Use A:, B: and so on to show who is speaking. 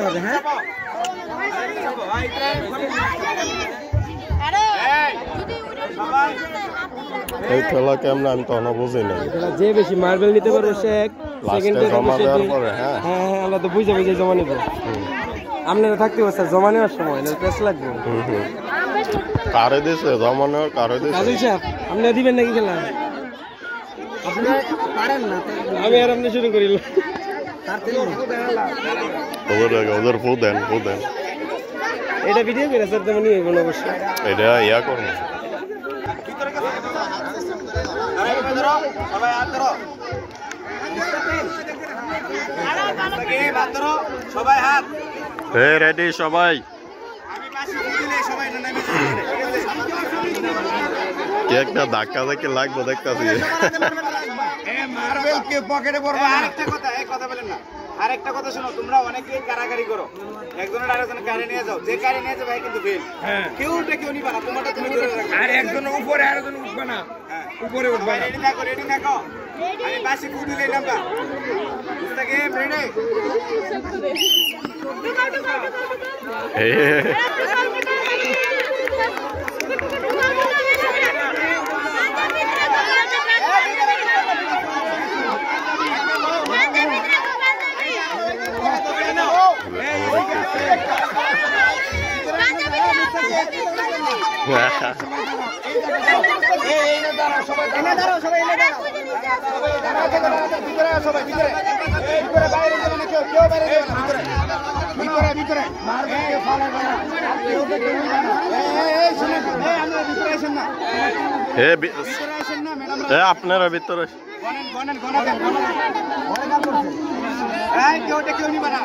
A: করতে হবে। হ্যাঁ
B: এই খেলা কেমন আমি তো বুঝি না।
A: যে বেশি মার্বেল নিতে পারবে সে
B: জমা দেওয়ার পরে হ্যাঁ
A: হ্যাঁ আমরা তো বুঝে বুঝে জমা নেবো। আপনারা থাকতে পারছে জমা নেওয়ার সময় প্রেস লাগবে।
B: কারে দিছে জমা নেওয়ার কারে দিছে?
A: কাজল সাহেব আপনি দিবেন নাকি খেলা? আমি আর আপনি শুরু করিল
B: ওদের ফু দেন
A: এটা ভিডিও করে স্যার তেমন নিয়ে কোনো অবশ্যই
B: এটা ইয়া করুন।
C: সবাই হাত
B: রেডি সবাই। একটা ধাক্কা ধাক্কি লাগবে দেখতেছি।
C: মার্বেল কে পকেটে পড়বে। আরেকটা কথা এই কথা বলেন না। আরেকটা কথা শোনো, তোমরা অনেকেই কারাগারি করো, একজনের আরেকজনের কারে নিয়ে যাও, যে কারে নিয়ে যাবে কিন্তু ফেল। কেউ উঠে কেউ নিবা না, তোমারটা তুমি ধরে রাখো। আর একজন উপরে আরেকজন উঠবে না, উপরে উঠবে। রেডি থাকো আমি বাসি ফুট দিলে নাম্বার বুঝতে গেম রেডি।
B: আপনারা ভিতরে
C: কেউ নিবা না।